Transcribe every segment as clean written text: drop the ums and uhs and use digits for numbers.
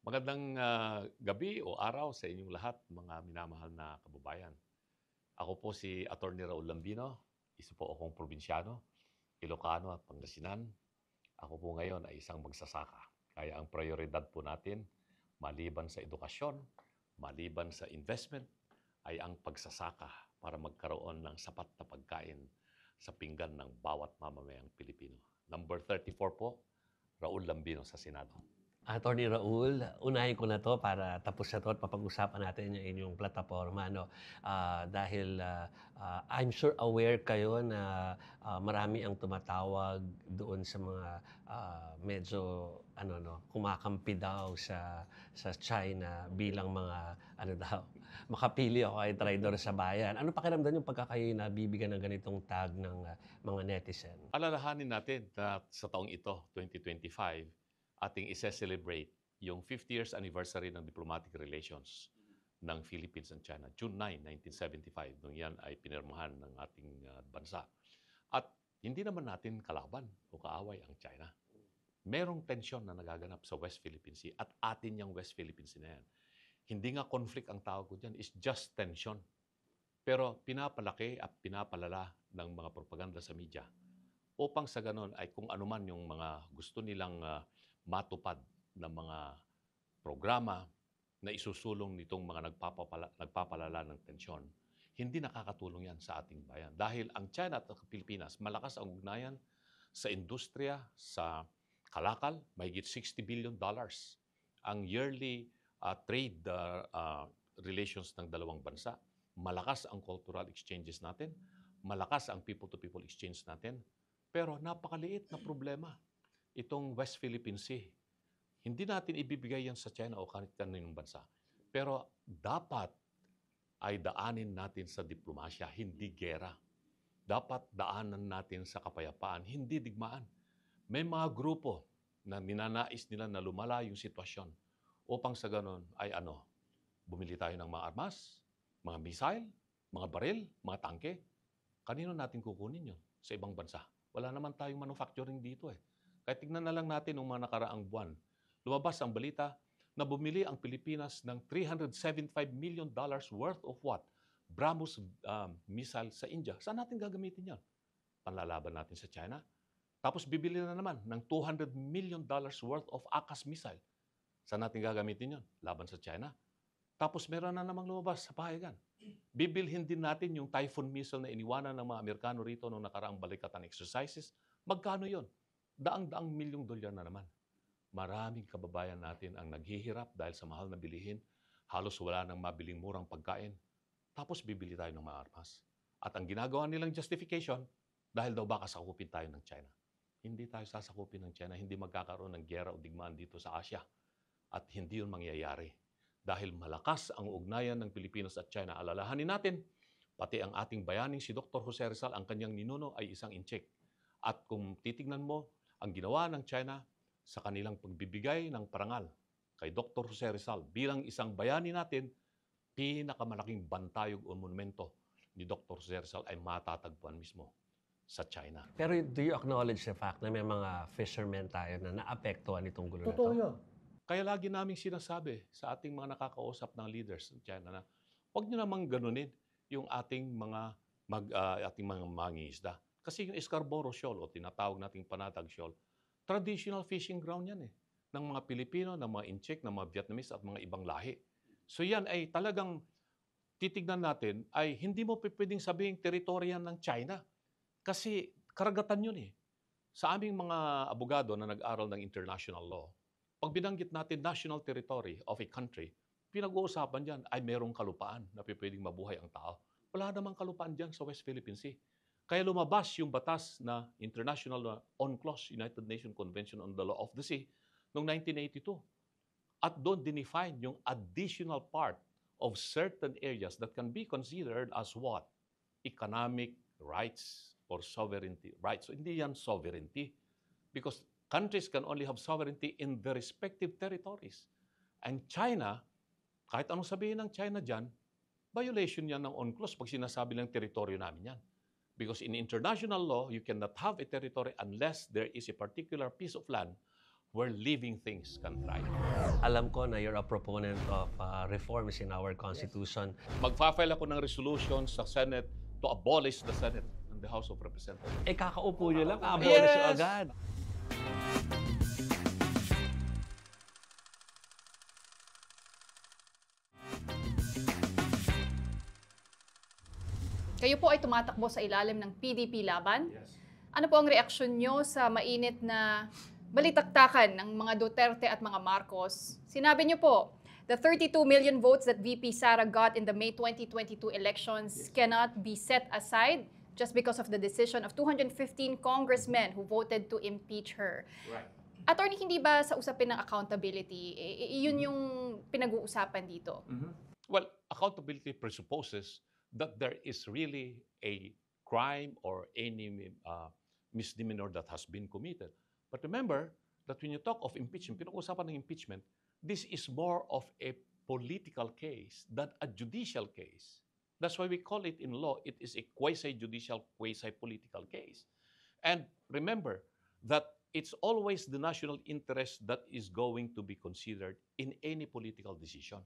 Magandang gabi o araw sa inyong lahat, mga minamahal na kababayan. Ako po si Attorney Raul Lambino, isa po akong probinsyano, Ilocano at Pangasinan. Ako po ngayon ay isang magsasaka. Kaya ang prioridad po natin, maliban sa edukasyon, maliban sa investment, ay ang pagsasaka para magkaroon ng sapat na pagkain sa pinggan ng bawat mamamayang Pilipino. Number 34 po, Raul Lambino sa Senado. Attorney Raul, unahin ko na 'to para tapos na 'to at mapag-usapan natin yung inyong plataporma 'no. I'm sure aware kayo na, marami ang tumatawag doon sa mga, medyo ano 'no, kumakampi daw sa China bilang mga ano daw, makapili o kaya traidor sa bayan. Ano pakiramdam niyo pagka kayo'y nabibigyan ng ganitong tag ng, mga netizen? Alalahanin natin na sa taong ito, 2025, ating ise-celebrate yung 50 years anniversary ng diplomatic relations ng Philippines and China. June 9, 1975, nung yan ay pinirmahan ng ating bansa. At hindi naman natin kalaban o kaaway ang China. Merong tensyon na nagaganap sa West Philippine Sea at atin yung West Philippine Sea na yan. Hindi nga conflict ang tawag ko dyan, it's just tension. Pero pinapalaki at pinapalala ng mga propaganda sa media upang sa ganon ay kung anuman yung mga gusto nilang matupad na mga programa na isusulong nitong mga nagpapalala ng tensyon, hindi nakakatulong yan sa ating bayan. Dahil ang China at ang Pilipinas, malakas ang ugnayan sa industriya, sa kalakal, mahigit $60 billion. Ang yearly trade relations ng dalawang bansa, malakas ang cultural exchanges natin, malakas ang people-to-people exchange natin, pero napakaliit na problema itong West Philippine Sea. Hindi natin ibibigay yan sa China o kahit kaninong bansa. Pero dapat ay daanin natin sa diplomasya, hindi gera. Dapat daanan natin sa kapayapaan, hindi digmaan. May mga grupo na ninanais nila na lumala yung sitwasyon upang sa ganon ay bumili tayo ng mga armas, mga missile, mga baril, mga tangke. Kanino natin kukunin yun? Sa ibang bansa. Wala naman tayong manufacturing dito eh. Kaya tignan na lang natin ng mga nakaraang buwan. Lumabas ang balita na bumili ang Pilipinas ng $375 million worth of what? BrahMos missile sa India. Saan natin gagamitin yan? Panlalaban natin sa China. Tapos bibili na naman ng $200 million worth of ACAS missile. Saan natin gagamitin yan? Laban sa China. Tapos meron na namang lumabas sa pahayagan. Bibilhin din natin yung Typhoon missile na iniwanan ng mga Amerikano rito noong nakaraang balikatan exercises. Magkano yon? Daang-daang milyong dolyar na naman. Maraming kababayan natin ang naghihirap dahil sa mahal na bilihin. Halos wala nang mabiling murang pagkain. Tapos bibili tayo ng mga armas. At ang ginagawa nilang justification, dahil daw baka sakupin tayo ng China. Hindi tayo sasakupin ng China. Hindi magkakaroon ng giyera o digmaan dito sa Asia. At hindi yun mangyayari. Dahil malakas ang ugnayan ng Pilipinas at China. Alalahanin natin, pati ang ating bayaning si Dr. Jose Rizal, ang kanyang ninuno ay isang incheck. At kung titignan mo, ang ginawa ng China sa kanilang pagbibigay ng parangal kay Dr. Jose Rizal bilang isang bayani natin, pinakamalaking bantayog o monumento ni Dr. Jose Rizal ay matatagpuan mismo sa China. Pero do you acknowledge the fact na may mga fishermen tayo na naapektuhan itong gulo na Totoo to? yun. Kaya lagi naming sinasabi sa ating mga nakakausap ng leaders ng China na huwag nyo namang ganunin yung ating mga mangingisda. Kasi yung Scarborough Shoal o tinatawag nating Panatag Shoal, traditional fishing ground yan ng mga Pilipino, ng mga Inchik, ng mga Vietnamese at mga ibang lahi. So yan ay talagang titignan natin ay hindi mo pwedeng sabihin teritoryo ng China kasi karagatan yun eh. Sa aming mga abogado na nag-aral ng international law, pag binanggit natin national territory of a country, pinag-uusapan dyan ay merong kalupaan na pwedeng mabuhay ang tao. Wala namang kalupaan dyan sa West Philippine Sea. Kaya lumabas yung batas na International UNCLOS, United Nations Convention on the Law of the Sea, noong 1982. At doon dinefine yung additional part of certain areas that can be considered as what? Economic rights or sovereignty rights. So hindi yan sovereignty because countries can only have sovereignty in their respective territories. And China, kahit anong sabihin ng China dyan, violation yan ng UNCLOS pag sinasabi ng teritoryo namin yan. Because in international law, you cannot have a territory unless there is a particular piece of land where living things can thrive. Alam ko na you're a proponent of reforms in our Constitution. Magfa-file ako ng resolution sa Senate to abolish the Senate and the House of Representatives. Kakaupo nyo lang, abolish nyo Yes! agad. Kayo po ay tumatakbo sa ilalim ng PDP laban. Ano po ang reaksyon nyo sa mainit na balitaktakan ng mga Duterte at mga Marcos? Sinabi nyo po, the 32 million votes that VP Sara got in the May 2022 elections cannot be set aside just because of the decision of 215 congressmen who voted to impeach her. Right. Attorney, hindi ba sa usapin ng accountability, yun yung pinag-uusapan dito? Well, accountability presupposes that there is really a crime or any misdemeanor that has been committed. But remember that when you talk of impeachment, pinag-usapan ng impeachment, this is more of a political case than a judicial case. That's why we call it in law, it is a quasi-judicial, quasi-political case. And remember that it's always the national interest that is going to be considered in any political decision.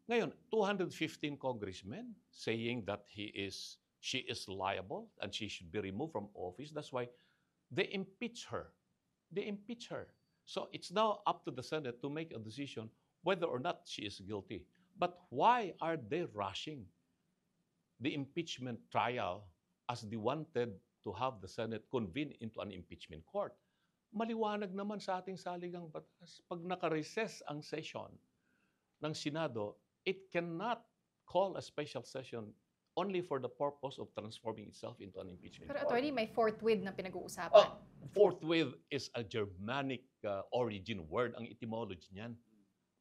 Ngayon, 215 congressmen saying that she is liable and she should be removed from office. That's why they impeach her. They impeach her. So it's now up to the Senate to make a decision whether or not she is guilty. But why are they rushing the impeachment trial as they wanted to have the Senate convene into an impeachment court? Maliwanag naman sa ating saligang batas. Pag naka-recess ang session ng Senado, it cannot call a special session only for the purpose of transforming itself into an impeachment Pero court. attorney, may forthwith na pinag-uusapan. Forthwith is a Germanic origin word, ang etymology niyan.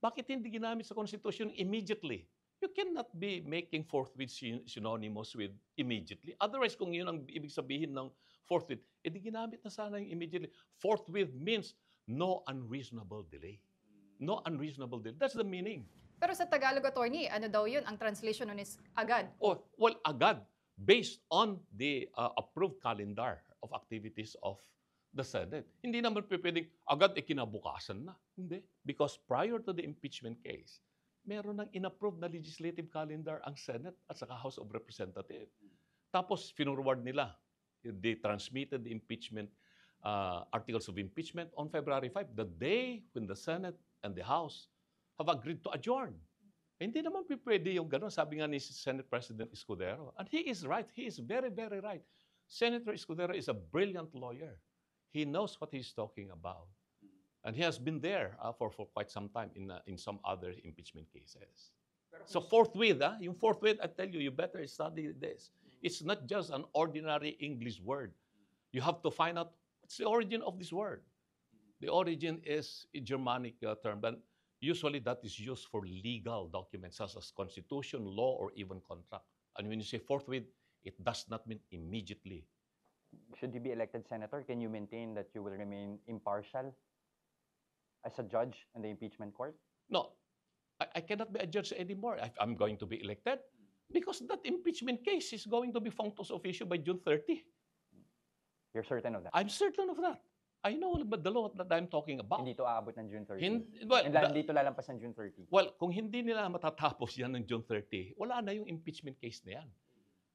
Bakit hindi ginamit sa Constitution immediately? You cannot be making forthwith synonymous with immediately. Otherwise, kung yun ang ibig sabihin ng forthwith, edi ginamit na sana yung immediately. Forthwith means no unreasonable delay. No unreasonable delay. That's the meaning. Pero sa Tagalog, attorney, ano daw yun? Ang translation nun is agad. Oh, well, agad, based on the approved calendar of activities of the Senate. Hindi naman pwedeng agad kinabukasan na. Hindi. Because prior to the impeachment case, meron ng inapproved na legislative calendar ang Senate at saka House of Representatives. Tapos, finurward nila. They transmitted the impeachment, articles of impeachment on February 5, the day when the Senate and the House have agreed to adjourn. Hindi naman pwede yung gano'n. Sabi nga ni Senate President Escudero. And he is right. He is very, very right. Senator Escudero is a brilliant lawyer. He knows what he's talking about. And he has been there for quite some time in some other impeachment cases. So forthwith, yung forthwith, I tell you, you better study this. It's not just an ordinary English word. You have to find out what's the origin of this word. The origin is a Germanic term. And usually that is used for legal documents such as constitution, law, or even contract. And when you say forthwith, it does not mean immediately. Should you be elected senator, can you maintain that you will remain impartial as a judge in the impeachment court? No, I cannot be a judge anymore if I'm going to be elected because that impeachment case is going to be functus officio by June 30. You're certain of that? I'm certain of that. I know about the law that I'm talking about. Hindi to aabot ng June 30? Well, Hindi to lalampas ng June 30? well, kung hindi nila matatapos yan ng June 30, wala na yung impeachment case na yan.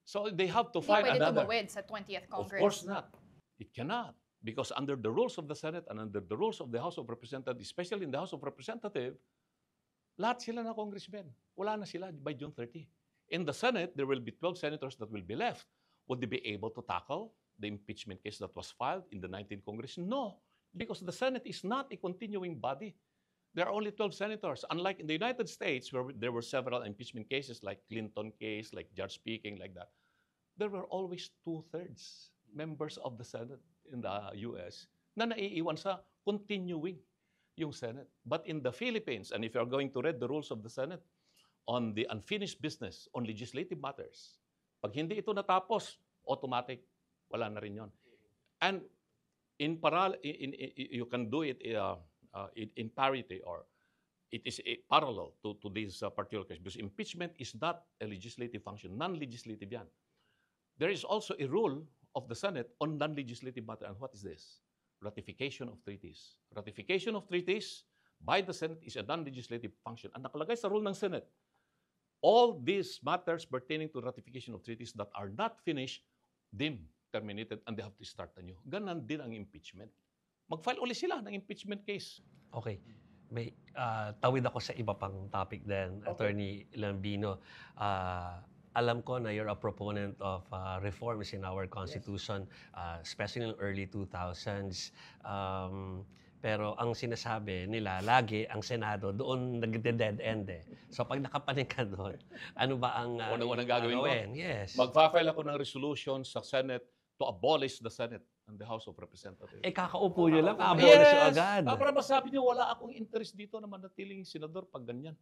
So they have to Hindi find pwede another. tumawid sa 20th Of Congress. course not. It cannot. Because under the rules of the Senate and under the rules of the House of Representatives, especially in the House of Representatives, lahat sila na congressmen. Wala na sila by June 30. In the Senate, there will be 12 senators that will be left. Would they be able to tackle the impeachment case that was filed in the 19th Congress? No. Because the Senate is not a continuing body. There are only 12 senators. Unlike in the United States, where there were several impeachment cases, like Clinton case, like Judge Speaking, like that, there were always 2/3 members of the Senate in the U.S. na naiiwan sa continuing yung Senate. But in the Philippines, and if you're going to read the rules of the Senate on the unfinished business, on legislative matters, pag hindi ito natapos, automatic, wala na rin yun. And you can do it in parity, or it is parallel to this particular case, because impeachment is not a legislative function, non-legislative yan. There is also a rule of the Senate on non-legislative matter, and what is this? ratification of treaties. Ratification of treaties by the Senate is a non-legislative function. Ang nakalagay sa rule ng Senate, all these matters pertaining to ratification of treaties that are not finished, deemed terminated, and they have to start anew. Ganon din ang impeachment. Mag-file uli sila ng impeachment case. Okay. May tawid ako sa iba pang topic din, Attorney Lambino. Alam ko na you're a proponent of reforms in our Constitution, especially in the early 2000s. Pero ang sinasabi nila, lagi ang Senado doon nagde-dead end eh. So pag nakapanig ka doon, ano ba ang Unang gagawin ko? Yes. Mag-file ako ng resolution sa Senate to abolish the Senate and the House of Representatives. Kakaupo nyo lang, abolish agad. Para masabi niyo, wala akong interest dito na manatiling senador pag ganyan.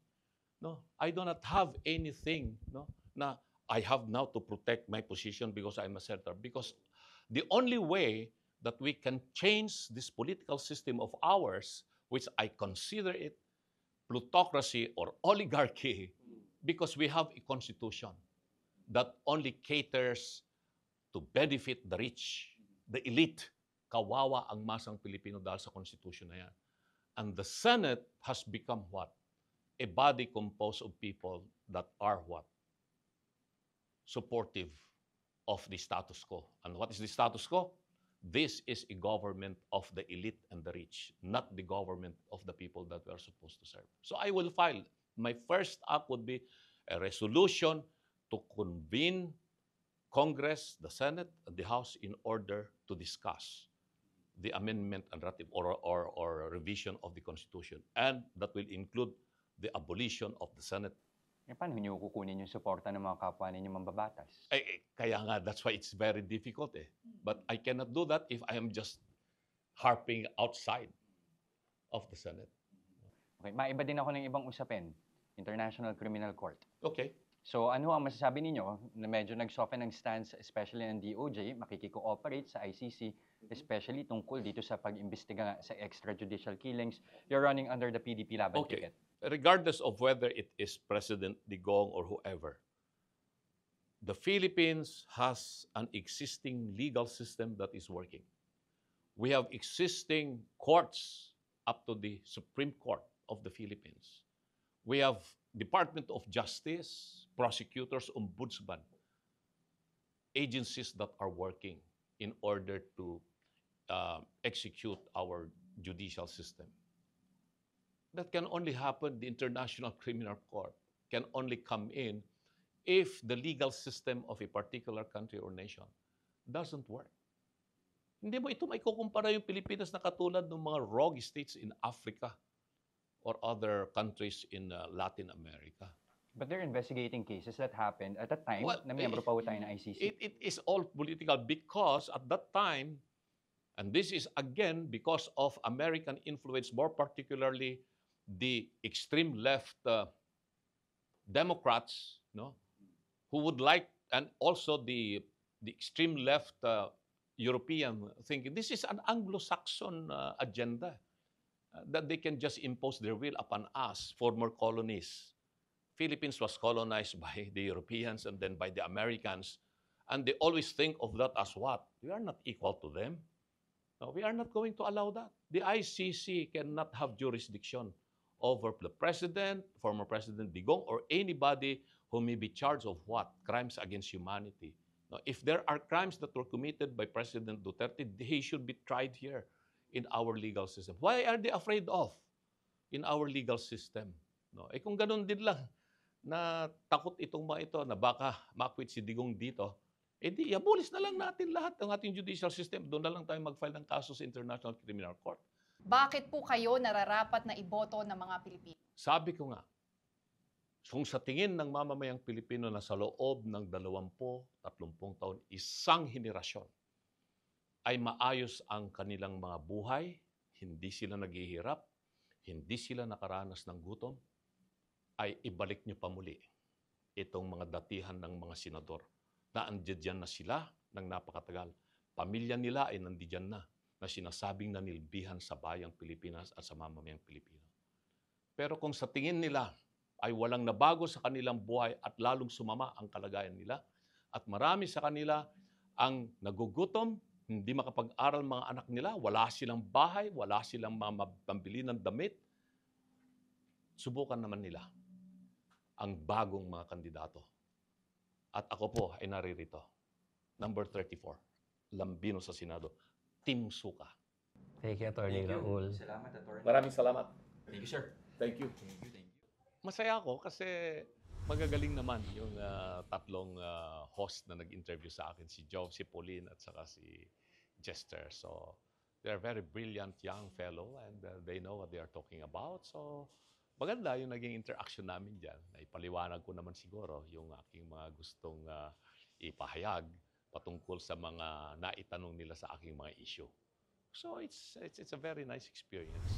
No, I do not have anything, no, na I have now to protect my position because I'm a senator. Because the only way that we can change this political system of ours, which I consider it plutocracy or oligarchy, because we have a constitution that only caters to benefit the rich, the elite. Kawawa ang masang Pilipino dahil sa constitution na yan. And the Senate has become what? A body composed of people that are what? Supportive of the status quo. And what is the status quo? This is a government of the elite and the rich, not the government of the people that we are supposed to serve. So I will file. My first act would be a resolution to convene Congress, the Senate, and the House in order to discuss the amendment and or revision of the Constitution. And that will include the abolition of the Senate. Paano niyo kukunin yung suporta ng mga kapwa ninyo mambabatas? Kaya nga, that's why it's very difficult eh. But I cannot do that if I am just harping outside of the Senate. Okay, maiba din ako ng ibang usapin. International Criminal Court. Okay. So ano ang masasabi ninyo na medyo nag-soften ng stance, especially ng DOJ, makikiko-operate sa ICC, especially tungkol dito sa pag-imbestiga sa extrajudicial killings. You're running under the PDP Laban ticket. Regardless of whether it is President Digong or whoever, the Philippines has an existing legal system that is working. We have existing courts up to the Supreme Court of the Philippines. We have Department of Justice, prosecutors, ombudsman, agencies that are working in order to execute our judicial system. That can only happen, the International Criminal Court can only come in if the legal system of a particular country or nation doesn't work. Hindi mo ito maikukumpara yung Pilipinas na katulad ng mga rogue states in Africa or other countries in Latin America. But they're investigating cases that happened at a time na miyembro pa ho tayo ng ICC. It is all political because at that time, and this is again because of American influence, more particularly the extreme left Democrats, no, who would like, and also the extreme left European thinking. This is an Anglo-Saxon agenda that they can just impose their will upon us, former colonies. Philippines was colonized by the Europeans and then by the Americans, and they always think of that as what? We are not equal to them. No, we are not going to allow that. The ICC cannot have jurisdiction over the president, former President Digong, or anybody who may be charged of what? Crimes against humanity. Now, if there are crimes that were committed by President Duterte, he should be tried here in our legal system. Why are they afraid of in our legal system? No, kung ganun din lang, na takot itong mga ito na baka makwit si Digong dito, di abolish na lang natin lahat ng ating judicial system. Doon na lang tayo mag-file ng kaso sa International Criminal Court. Bakit po kayo nararapat na iboto ng mga Pilipino? Sabi ko nga, kung sa tingin ng mamamayang Pilipino na sa loob ng 20-30 taon, isang henerasyon, ay maayos ang kanilang mga buhay, hindi sila naghihirap, hindi sila nakaranas ng gutom, ay ibalik nyo pa muli itong mga datihan ng mga senador na andyan na sila ng napakatagal. Pamilya nila ay nandiyan na sinasabing nanilbihan sa bayang Pilipinas at sa mamamayang Pilipino. Pero kung sa tingin nila ay walang nabago sa kanilang buhay at lalong sumama ang kalagayan nila at marami sa kanila ang nagugutom, hindi makapag-aral mga anak nila, wala silang bahay, wala silang pambili ng damit. Subukan naman nila ang bagong mga kandidato. At ako po ay naririto. Number 34, Lambino sa Senado, Team Suka. Thank you, Attorney Raul. Salamat, Atty. Maraming salamat. Thank you, sir. Thank you. Masaya ako kasi magagaling naman yung tatlong host na nag-interview sa akin, si Joe, si Pauline, at saka si Jester. So, they're very brilliant young fellow and they know what they are talking about. So, maganda yung naging interaction namin dyan. Naipaliwanag ko naman siguro yung aking mga gustong ipahayag patungkol sa mga naitanong nila sa aking mga issue. So, it's a very nice experience.